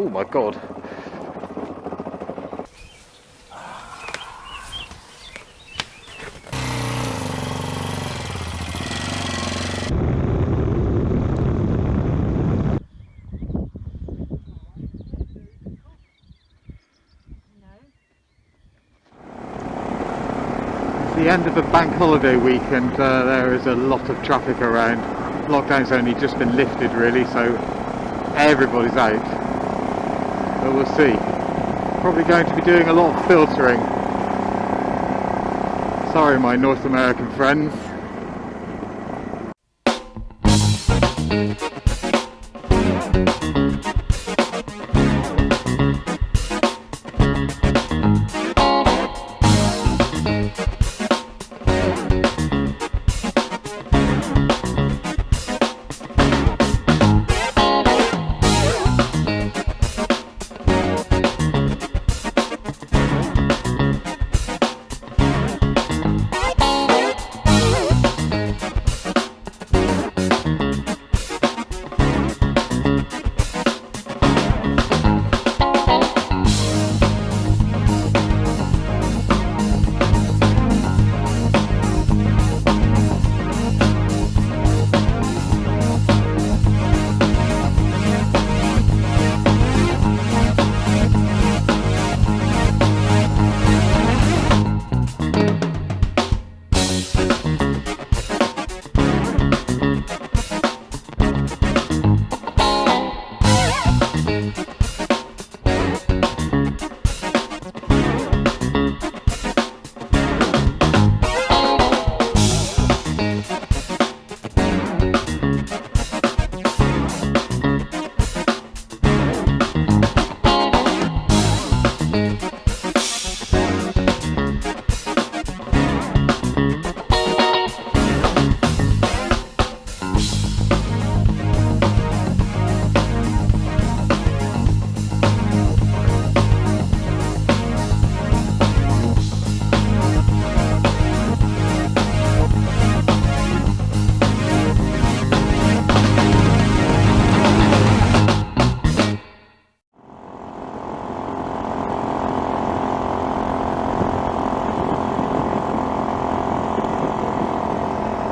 Oh my god. The end of a bank holiday weekend, there is a lot of traffic around. Lockdown's only just been lifted really, so everybody's out. But we'll see. Probably going to be doing a lot of filtering. Sorry my North American friends.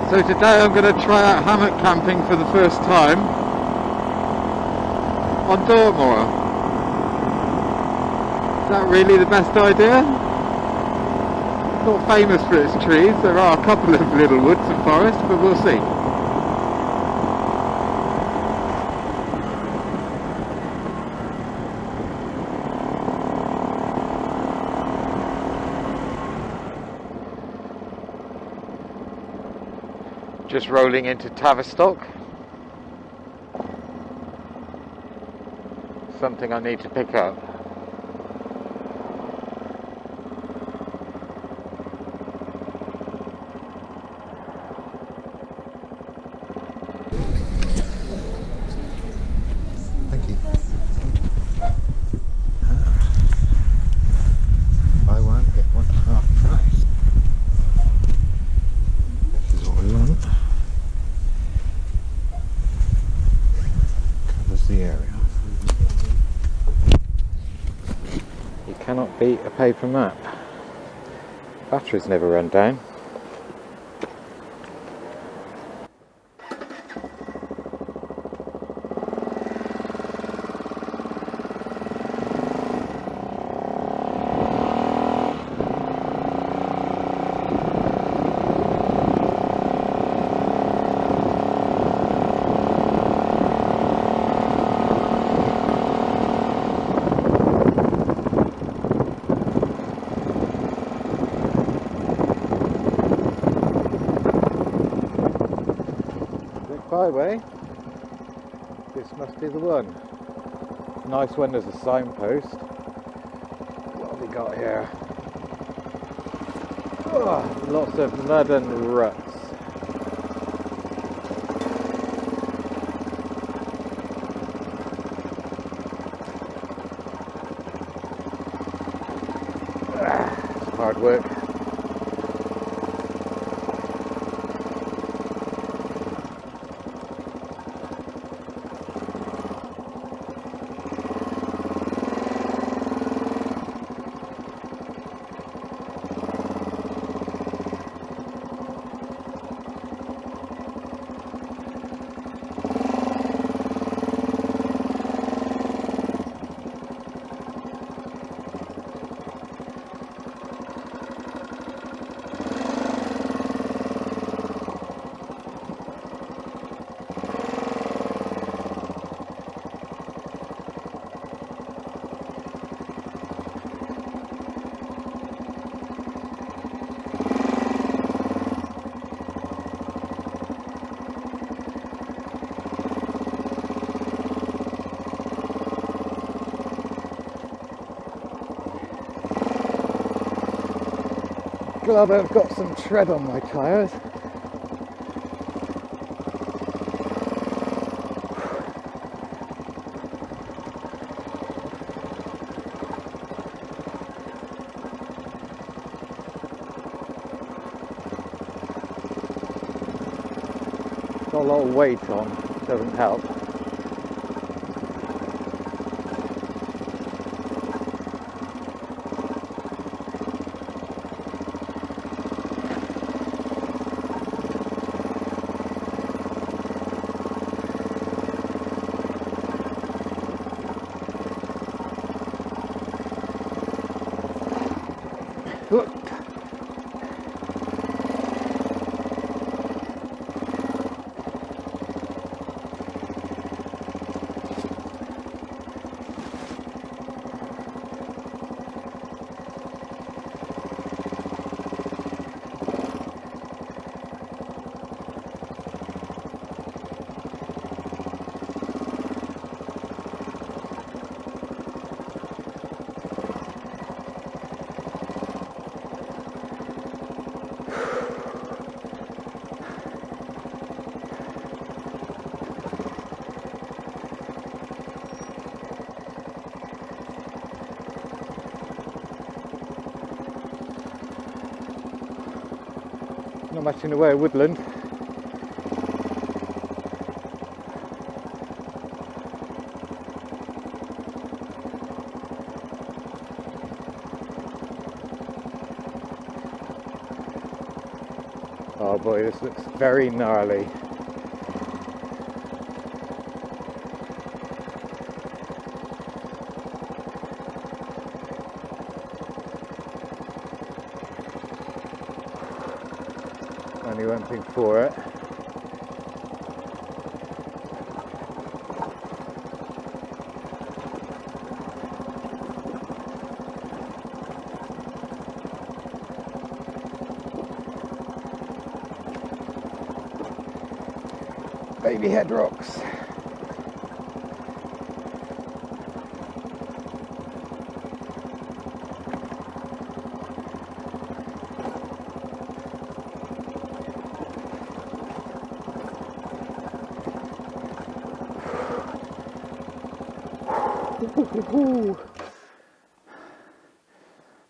So today I'm going to try out hammock camping for the first time on Dartmoor. Is that really the best idea? Not famous for its trees, there are a couple of little woods and forests, but we'll see. Just rolling into Tavistock. Something I need to pick up. Thank you. Buy one, get one half price. This is what we want. Covers the area. You cannot beat a paper map. Batteries never run down. Highway. This must be the one. Nice when there's a signpost. What have we got here? Oh, lots of mud and ruts. It's hard work. glad I've got some tread on my tyres. Got a lot of weight on, doesn't help. Look. Not much in the way of woodland. Oh boy, this looks very gnarly. Only one thing for it. Baby head rocks.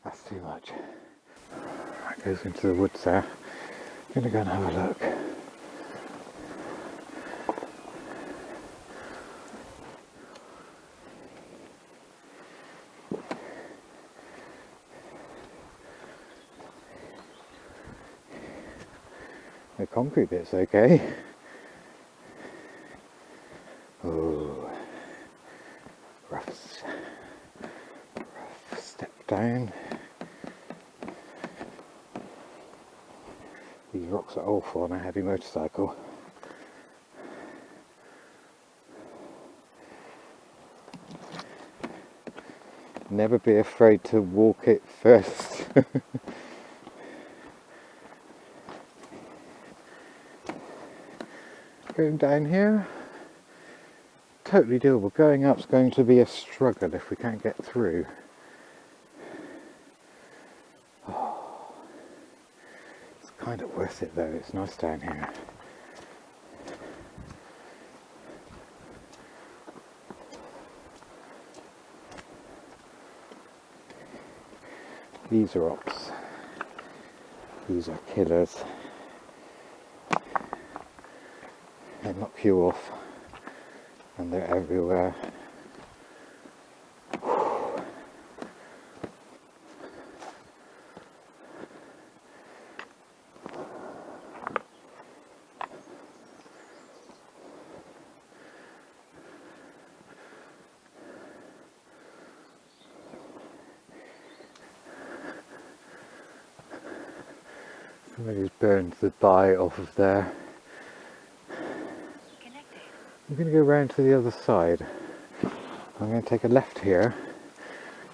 That's too much. That goes into the woods there. I'm going to go and have a look. The concrete bit's okay. Oh, rough step down. These rocks are awful on a heavy motorcycle. Never be afraid to walk it first. Going down here, totally doable. Going up's going to be a struggle if we can't get through. Oh, it's kind of worth it though, it's nice down here. These are rocks. These are killers. They knock you off, and they're everywhere. Somebody's burned the bye off of there. I'm going to go round to the other side. I'm going to take a left here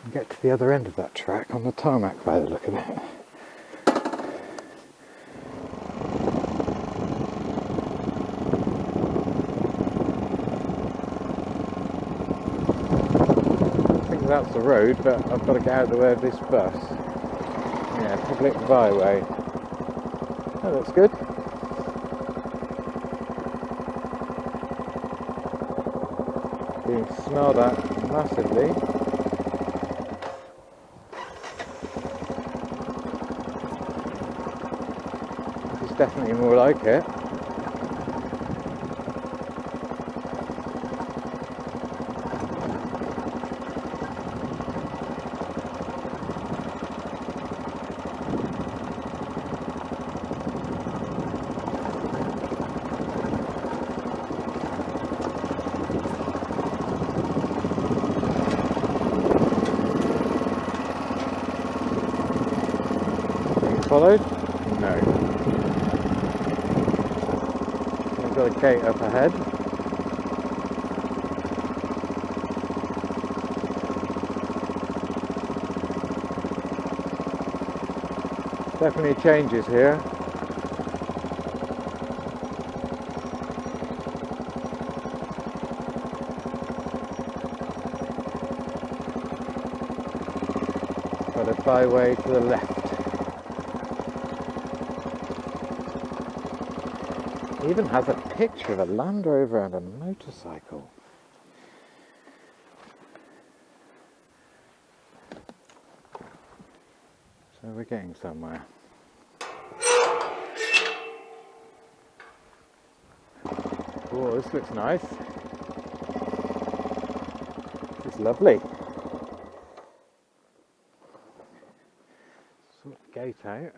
and get to the other end of that track on the tarmac by the look of it. I think that's the road, but I've got to get out of the way of this bus. Yeah, public byway. That looks good. You can smell that massively. This is definitely more like it. Followed? No. We've got a gate up ahead. Definitely changes here. Got a byway to the left. Even has a picture of a Land Rover and a motorcycle. So we're getting somewhere. Oh, this looks nice. This is lovely. Sort the gate out.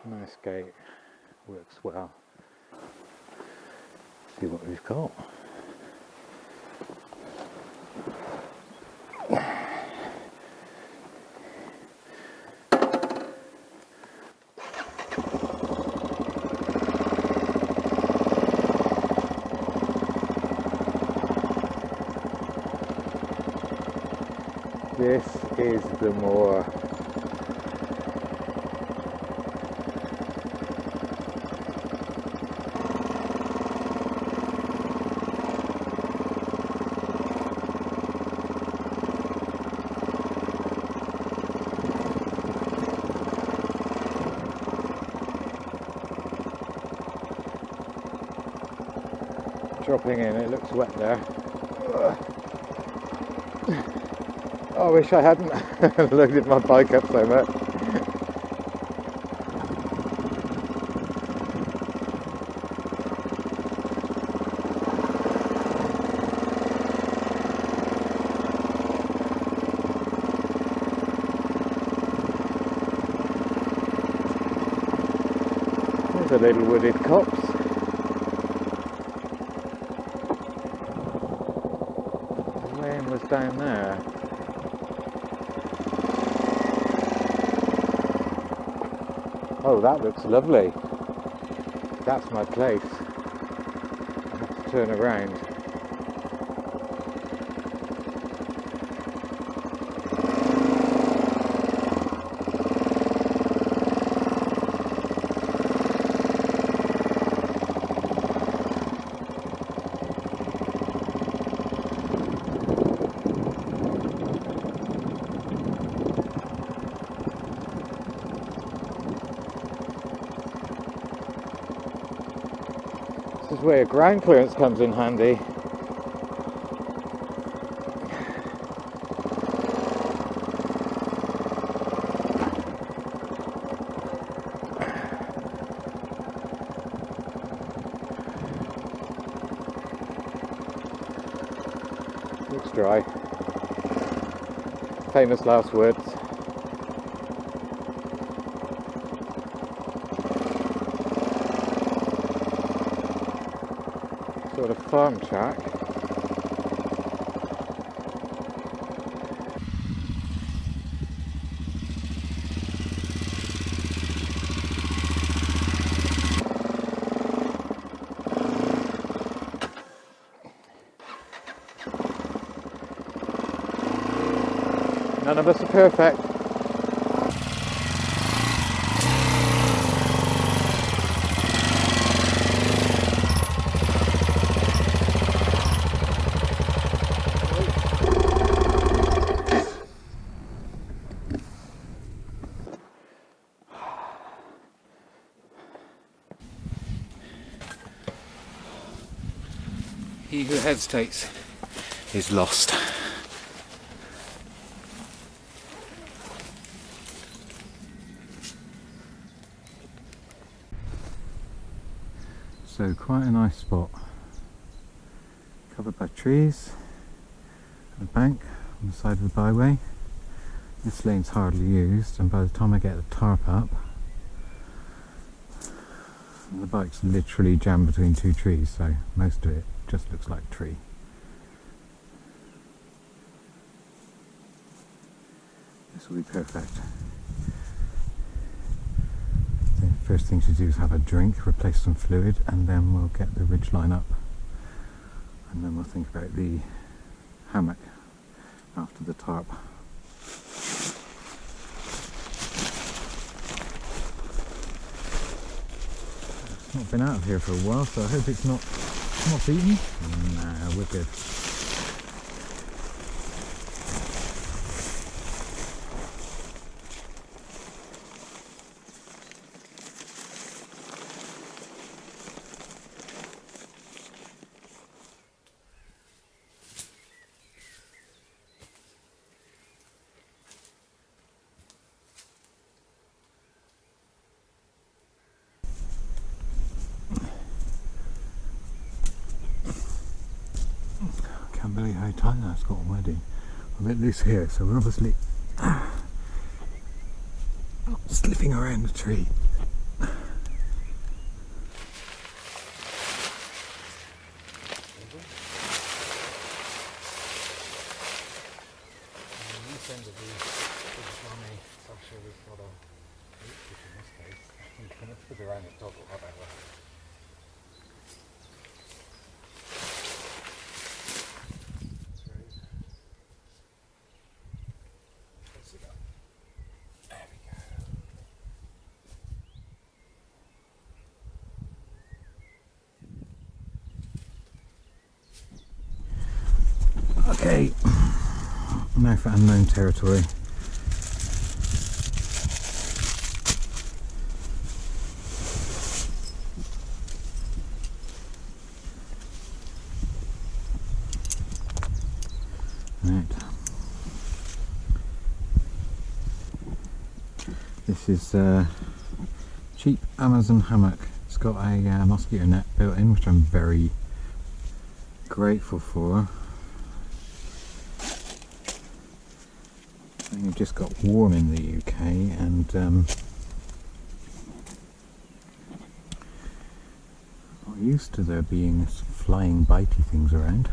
Nice gate, works well. See what we've got. This is the Moor. Dropping in, it looks wet there. Oh, I wish I hadn't loaded my bike up so much. There's a little wooded copse. The lane was down there. Oh, that looks lovely. That's my place. I have to turn around. This is where ground clearance comes in handy. Looks dry. Famous last words. Sort of farm track. None of us are perfect. He who hesitates is lost. So quite a nice spot, covered by trees and a bank on the side of the byway. This lane's hardly used, and by the time I get the tarp up, the bike's literally jammed between two trees, so most of it just looks like a tree. This will be perfect. The first thing to do is have a drink, replace some fluid, and then we'll get the ridgeline up, and then we'll think about the hammock after the tarp. It's not been out of here for a while, so I hope it's not eaten. Nah, we're good. Can't believe how tight that's got already. A bit loose here, so we're obviously slipping around the tree. Okay, now for unknown territory. Right. This is a cheap Amazon hammock. It's got a mosquito net built in, which I'm very grateful for. It just got warm in the UK, and not used to there being flying bitey things around.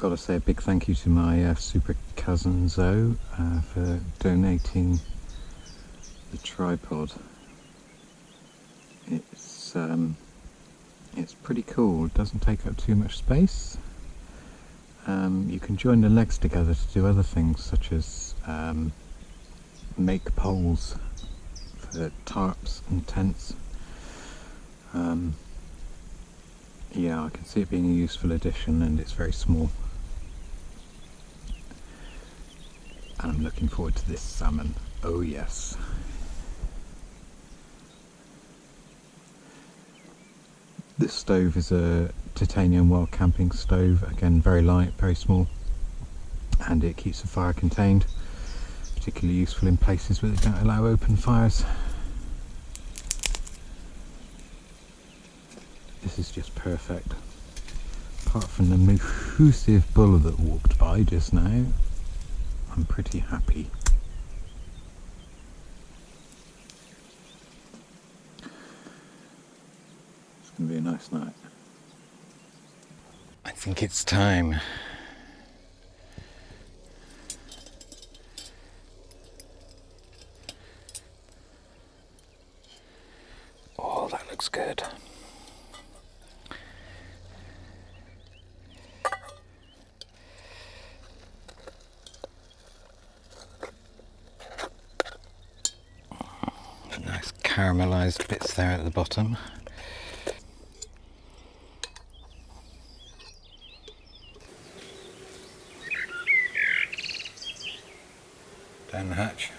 got to say a big thank you to my super cousin Zoe for donating the tripod. It's pretty cool. It doesn't take up too much space. You can join the legs together to do other things, such as make poles for tarps and tents. Yeah, I can see it being a useful addition, and it's very small. And I'm looking forward to this salmon. Oh yes. This stove is a titanium wild camping stove, again very light, very small, and it keeps the fire contained, particularly useful in places where they don't allow open fires. This is just perfect. Apart from the massive bull that walked by just now, I'm pretty happy. It's going to be a nice night. I think it's time. Oh, that looks good. Nice caramelized bits there at the bottom. Down the hatch.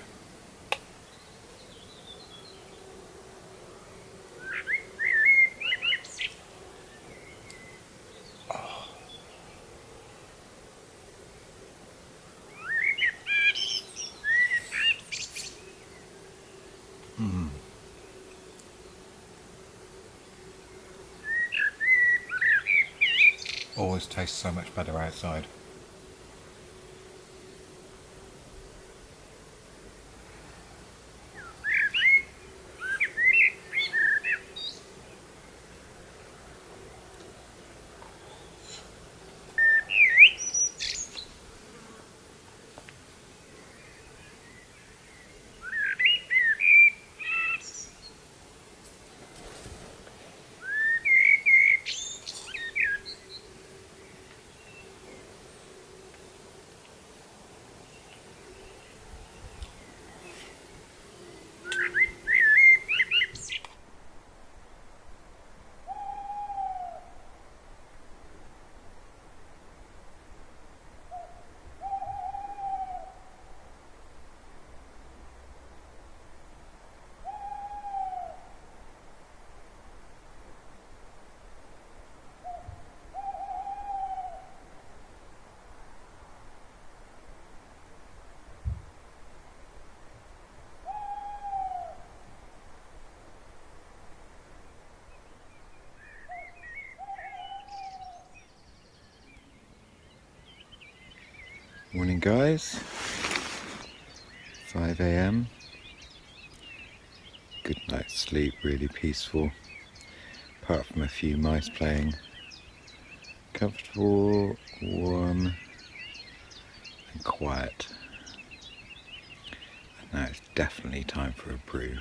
Oh. Always tastes so much better outside. Morning guys, 5 AM, good night's sleep, really peaceful, apart from a few mice playing, comfortable, warm and quiet, and now it's definitely time for a brew.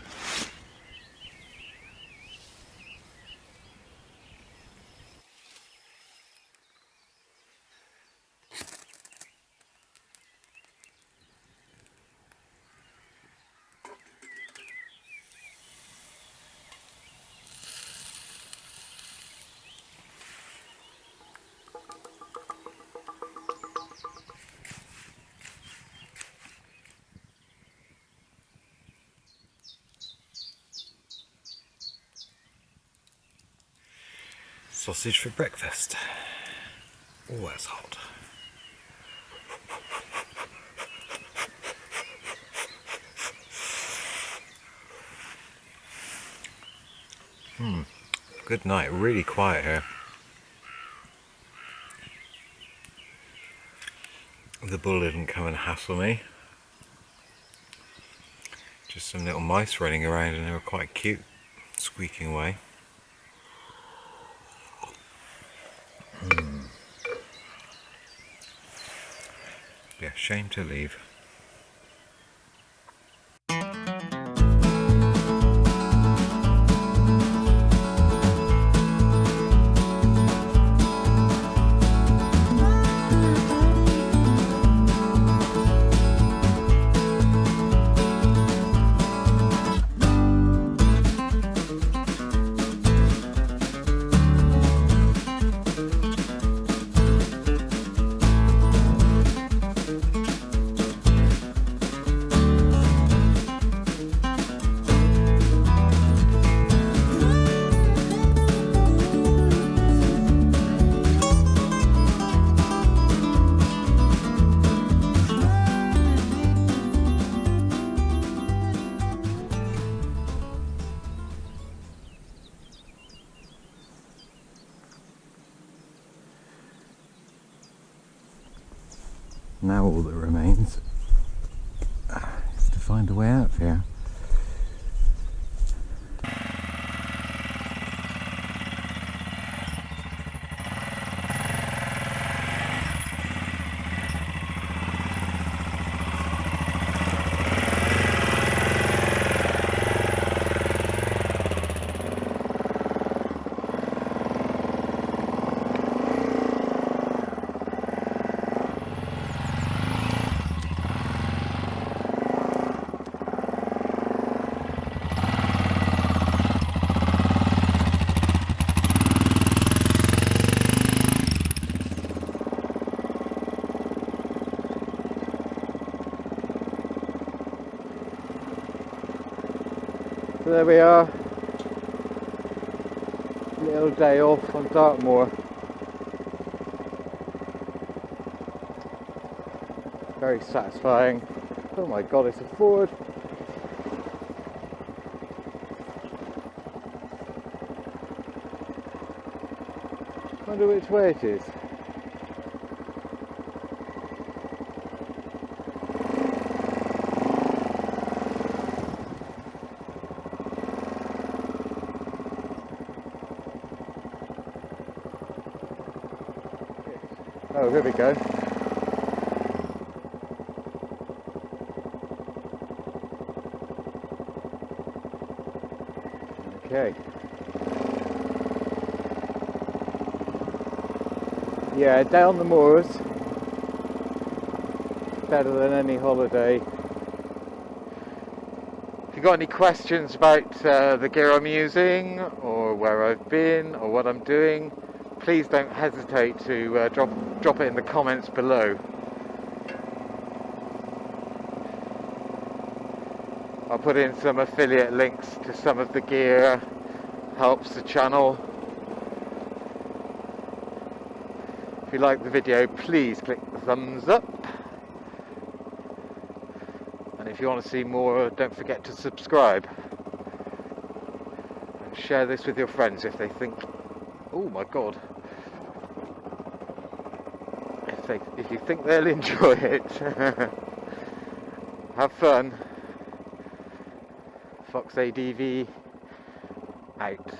Sausage for breakfast. Oh, that's hot. Good night, really quiet here. The bull didn't come and hassle me. Just some little mice running around, and they were quite cute, squeaking away. be a shame to leave. Now all that remains is to find a way out of here. So there we are, little day off on Dartmoor. Very satisfying. Oh my god, it's a Ford. Wonder which way it is. Oh, here we go. Okay. Yeah, down the moors. Better than any holiday. If you've got any questions about the gear I'm using, or where I've been, or what I'm doing, please don't hesitate to drop it in the comments below. I'll put in some affiliate links to some of the gear, helps the channel. If you like the video, please click the thumbs up. And if you want to see more, don't forget to subscribe. And share this with your friends if they think, oh my god, if you think they'll enjoy it. Have fun. FoxADV out.